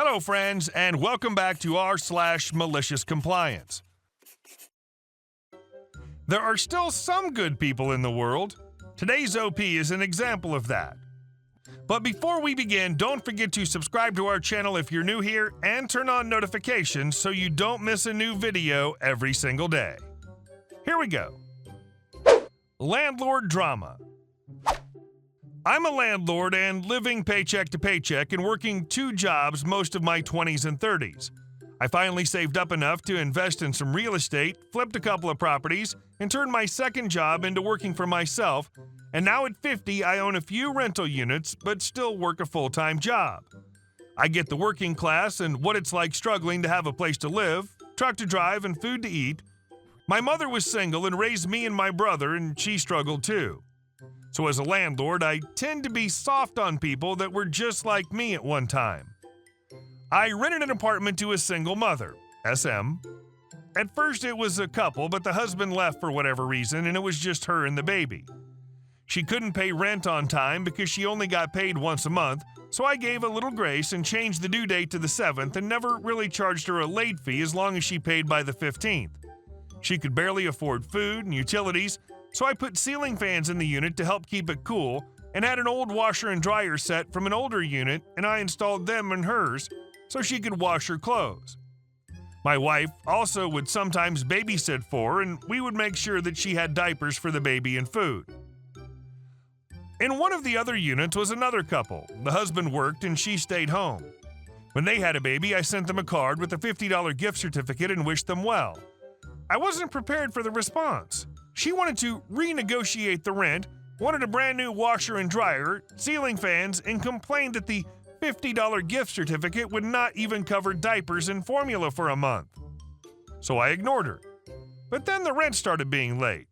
Hello, friends, and welcome back to r/MaliciousCompliance. There are still some good people in the world. Today's OP is an example of that. But before we begin, don't forget to subscribe to our channel if you're new here and turn on notifications so you don't miss a new video every single day. Here we go. Landlord Drama. I'm a landlord and living paycheck to paycheck and working 2 jobs most of my 20s and 30s. I finally saved up enough to invest in some real estate, flipped a couple of properties, and turned my second job into working for myself, and now at 50 I own a few rental units but still work a full-time job. I get the working class and what it's like struggling to have a place to live, truck to drive, and food to eat. My mother was single and raised me and my brother, and she struggled too. So as a landlord, I tend to be soft on people that were just like me at one time. I rented an apartment to a single mother, SM. At first it was a couple, but the husband left for whatever reason and it was just her and the baby. She couldn't pay rent on time because she only got paid once a month, so I gave a little grace and changed the due date to the 7th and never really charged her a late fee as long as she paid by the 15th. She could barely afford food and utilities, so I put ceiling fans in the unit to help keep it cool and had an old washer and dryer set from an older unit, and I installed them in hers so she could wash her clothes. My wife also would sometimes babysit for her, and we would make sure that she had diapers for the baby and food. In one of the other units was another couple. The husband worked and she stayed home. When they had a baby, I sent them a card with a $50 gift certificate and wished them well. I wasn't prepared for the response. She wanted to renegotiate the rent, wanted a brand new washer and dryer, ceiling fans, and complained that the $50 gift certificate would not even cover diapers and formula for a month. So I ignored her. But then the rent started being late.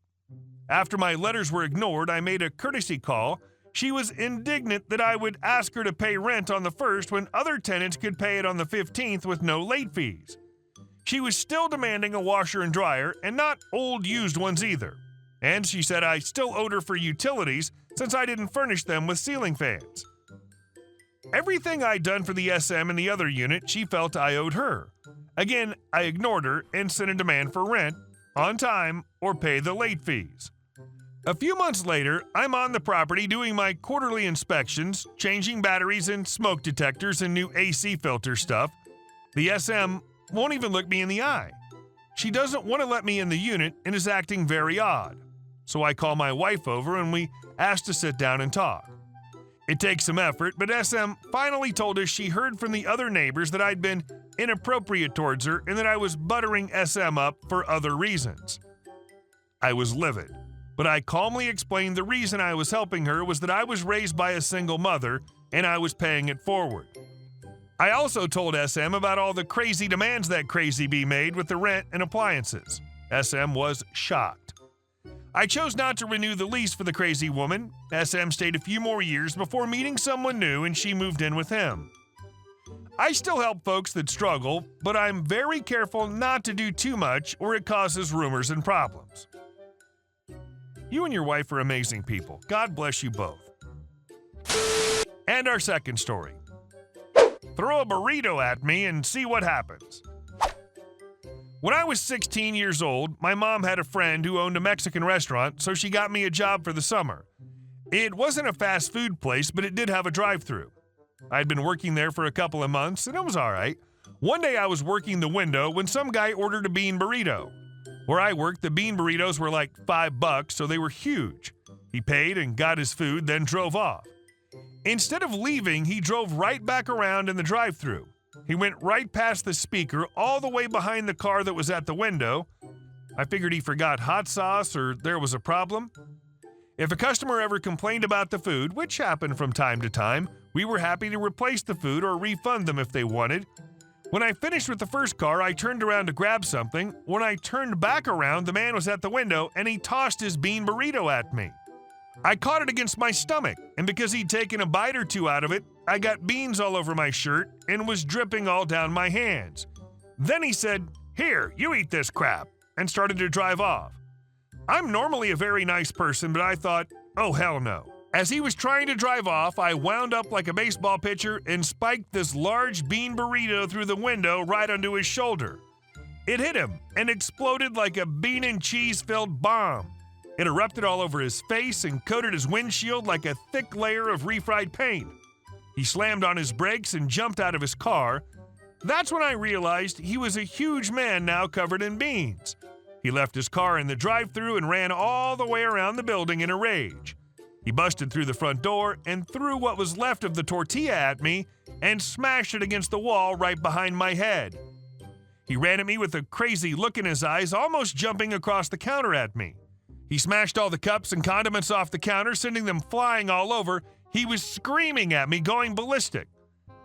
After my letters were ignored, I made a courtesy call. She was indignant that I would ask her to pay rent on the 1st when other tenants could pay it on the 15th with no late fees. She was still demanding a washer and dryer, and not old used ones either. And she said I still owed her for utilities since I didn't furnish them with ceiling fans. Everything I'd done for the SM in the other unit, she felt I owed her. Again, I ignored her and sent a demand for rent, on time, or pay the late fees. A few months later, I'm on the property doing my quarterly inspections, changing batteries and smoke detectors and new AC filter stuff. The SM won't even look me in the eye. She doesn't want to let me in the unit and is acting very odd. So I call my wife over and we asked to sit down and talk. It takes some effort, but SM finally told us she heard from the other neighbors that I'd been inappropriate towards her and that I was buttering SM up for other reasons. I was livid, but I calmly explained the reason I was helping her was that I was raised by a single mother and I was paying it forward. I also told SM about all the crazy demands that crazy bee made with the rent and appliances. SM was shocked. I chose not to renew the lease for the crazy woman. SM stayed a few more years before meeting someone new and she moved in with him. I still help folks that struggle, but I'm very careful not to do too much or it causes rumors and problems. You and your wife are amazing people. God bless you both. And our second story. Throw a burrito at me and see what happens. When I was 16 years old, my mom had a friend who owned a Mexican restaurant, so she got me a job for the summer. It wasn't a fast food place, but it did have a drive-thru. I'd been working there for a couple of months, and it was all right. One day I was working the window when some guy ordered a bean burrito. Where I worked, the bean burritos were like $5, so they were huge. He paid and got his food, then drove off. Instead of leaving, he drove right back around in the drive-thru. He went right past the speaker, all the way behind the car that was at the window. I figured he forgot hot sauce or there was a problem. If a customer ever complained about the food, which happened from time to time, we were happy to replace the food or refund them if they wanted. When I finished with the first car, I turned around to grab something. When I turned back around, the man was at the window and he tossed his bean burrito at me. I caught it against my stomach, and because he'd taken a bite or two out of it, I got beans all over my shirt and was dripping all down my hands. Then he said, "Here, you eat this crap," and started to drive off. I'm normally a very nice person, but I thought, oh hell no. As he was trying to drive off, I wound up like a baseball pitcher and spiked this large bean burrito through the window right onto his shoulder. It hit him and exploded like a bean and cheese-filled bomb. It erupted all over his face and coated his windshield like a thick layer of refried paint. He slammed on his brakes and jumped out of his car. That's when I realized he was a huge man now covered in beans. He left his car in the drive-thru and ran all the way around the building in a rage. He busted through the front door and threw what was left of the tortilla at me and smashed it against the wall right behind my head. He ran at me with a crazy look in his eyes, almost jumping across the counter at me. He smashed all the cups and condiments off the counter, sending them flying all over. He was screaming at me, going ballistic.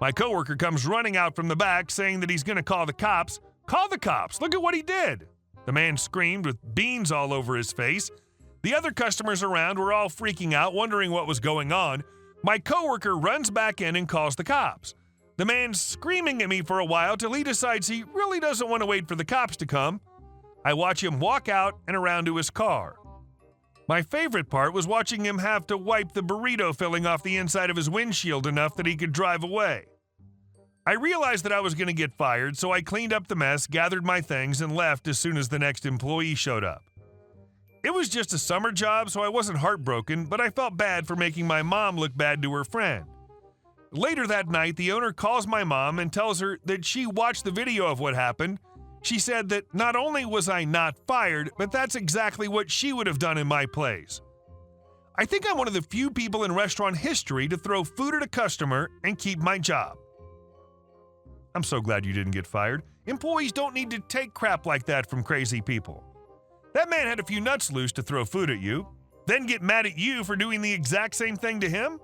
My coworker comes running out from the back, saying that he's going to call the cops. Call the cops! Look at what he did! The man screamed with beans all over his face. The other customers around were all freaking out, wondering what was going on. My coworker runs back in and calls the cops. The man's screaming at me for a while till he decides he really doesn't want to wait for the cops to come. I watch him walk out and around to his car. My favorite part was watching him have to wipe the burrito filling off the inside of his windshield enough that he could drive away. I realized that I was going to get fired, so I cleaned up the mess, gathered my things, and left as soon as the next employee showed up. It was just a summer job, so I wasn't heartbroken, but I felt bad for making my mom look bad to her friend. Later that night, the owner calls my mom and tells her that she watched the video of what happened. She said that not only was I not fired, but that's exactly what she would have done in my place. I think I'm one of the few people in restaurant history to throw food at a customer and keep my job. I'm so glad you didn't get fired. Employees don't need to take crap like that from crazy people. That man had a few nuts loose to throw food at you, then get mad at you for doing the exact same thing to him?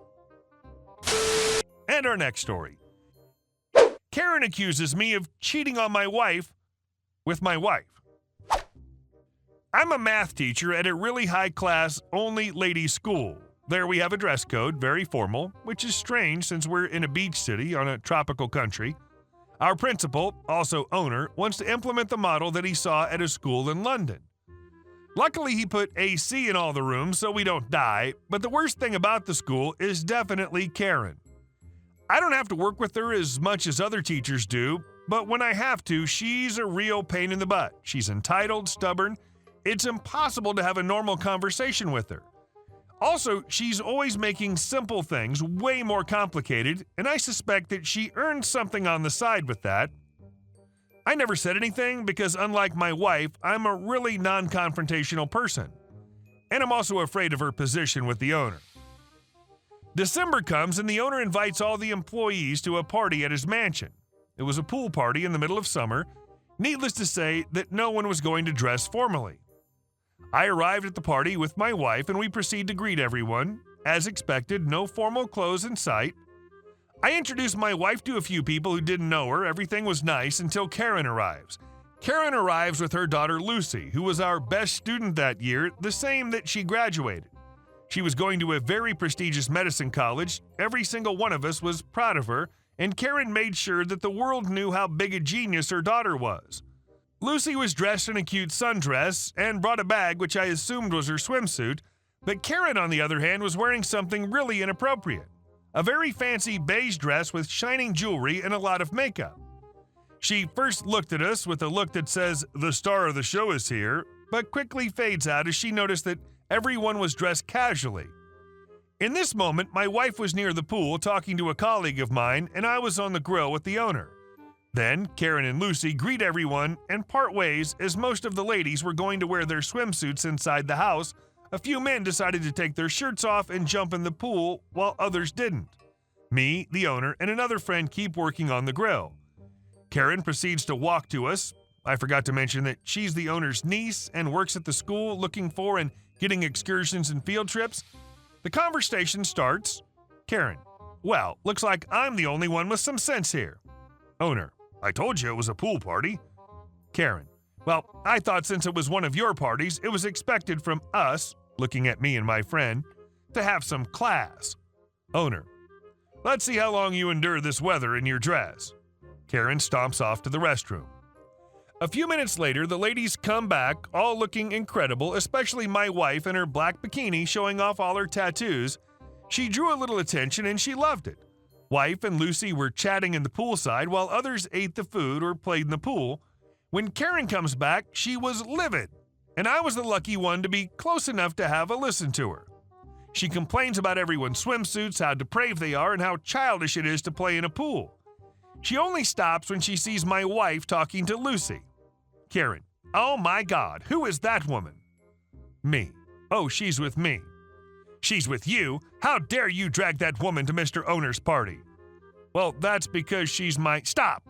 And our next story. Karen accuses me of cheating on my wife with my wife. I'm a math teacher at a really high-class, only ladies school. There we have a dress code, very formal, which is strange since we're in a beach city on a tropical country. Our principal, also owner, wants to implement the model that he saw at a school in London. Luckily, he put AC in all the rooms so we don't die, but the worst thing about the school is definitely Karen. I don't have to work with her as much as other teachers do, but when I have to, she's a real pain in the butt. She's entitled, stubborn. It's impossible to have a normal conversation with her. Also, she's always making simple things way more complicated, and I suspect that she earned something on the side with that. I never said anything because, unlike my wife, I'm a really non-confrontational person. And I'm also afraid of her position with the owner. December comes and the owner invites all the employees to a party at his mansion. It was a pool party in the middle of summer. Needless to say that no one was going to dress formally. I arrived at the party with my wife and we proceed to greet everyone. As expected, no formal clothes in sight. I introduced my wife to a few people who didn't know her. Everything was nice until Karen arrives. Karen arrives with her daughter Lucy, who was our best student that year, the same that she graduated. She was going to a very prestigious medicine college. Every single one of us was proud of her, and Karen made sure that the world knew how big a genius her daughter was. Lucy was dressed in a cute sundress and brought a bag which I assumed was her swimsuit, but Karen, on the other hand, was wearing something really inappropriate. A very fancy beige dress with shining jewelry and a lot of makeup. She first looked at us with a look that says, "The star of the show is here," but quickly fades out as she noticed that everyone was dressed casually. In this moment, my wife was near the pool talking to a colleague of mine, and I was on the grill with the owner. Then, Karen and Lucy greet everyone and part ways as most of the ladies were going to wear their swimsuits inside the house. A few men decided to take their shirts off and jump in the pool, while others didn't. Me, the owner, and another friend keep working on the grill. Karen proceeds to walk to us. I forgot to mention that she's the owner's niece and works at the school looking for and getting excursions and field trips. The conversation starts. Karen: "Well, looks like I'm the only one with some sense here." Owner: "I told you it was a pool party." Karen: "Well, I thought since it was one of your parties, it was expected from us," looking at me and my friend, "to have some class." Owner: "Let's see how long you endure this weather in your dress." Karen stomps off to the restroom. A few minutes later, the ladies come back, all looking incredible, especially my wife in her black bikini showing off all her tattoos. She drew a little attention and she loved it. Wife and Lucy were chatting in the poolside while others ate the food or played in the pool. When Karen comes back, she was livid, and I was the lucky one to be close enough to have a listen to her. She complains about everyone's swimsuits, how depraved they are, and how childish it is to play in a pool. She only stops when she sees my wife talking to Lucy. Karen: "Oh my God, who is that woman?" Me: "Oh, she's with me." "She's with you? How dare you drag that woman to Mr. Owner's party?" "Well, that's because she's my—" "Stop!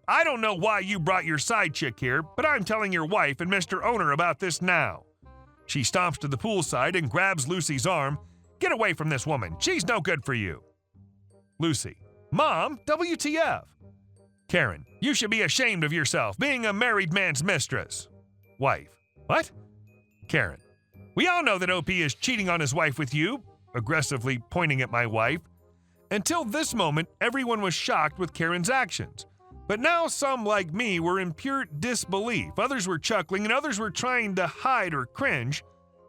I don't know why you brought your side chick here, but I'm telling your wife and Mr. Owner about this now." She stomps to the poolside and grabs Lucy's arm. "Get away from this woman. She's no good for you." Lucy: "Mom, WTF?" Karen: "You should be ashamed of yourself, being a married man's mistress." Wife: "What?" Karen: "We all know that OP is cheating on his wife with you," aggressively pointing at my wife. Until this moment, everyone was shocked with Karen's actions. But now some, like me, were in pure disbelief. Others were chuckling and others were trying to hide or cringe.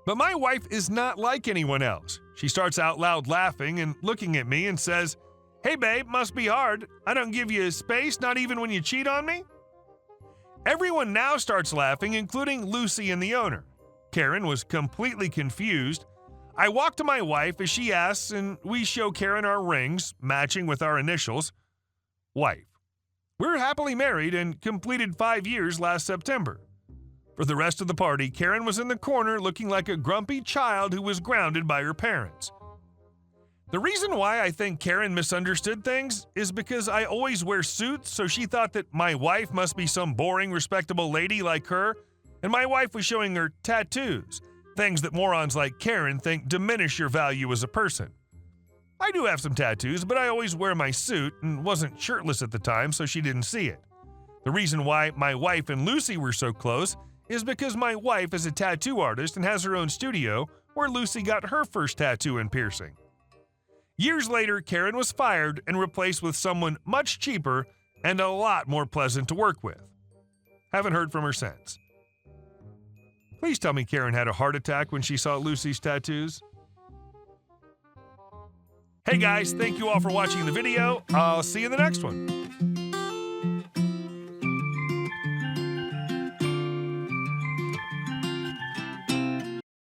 But my wife is not like anyone else. She starts out loud laughing and looking at me and says, "Hey babe, must be hard. I don't give you space, not even when you cheat on me?" Everyone now starts laughing, including Lucy and the owner. Karen was completely confused. I walk to my wife as she asks, and we show Karen our rings, matching with our initials. Wife: "We're happily married and completed 5 years last September." For the rest of the party, Karen was in the corner looking like a grumpy child who was grounded by her parents. The reason why I think Karen misunderstood things is because I always wear suits, so she thought that my wife must be some boring, respectable lady like her, and my wife was showing her tattoos, things that morons like Karen think diminish your value as a person. I do have some tattoos, but I always wear my suit and wasn't shirtless at the time, so she didn't see it. The reason why my wife and Lucy were so close is because my wife is a tattoo artist and has her own studio where Lucy got her first tattoo and piercing. Years later, Karen was fired and replaced with someone much cheaper and a lot more pleasant to work with. Haven't heard from her since. Please tell me Karen had a heart attack when she saw Lucy's tattoos. Hey guys, thank you all for watching the video. I'll see you in the next one.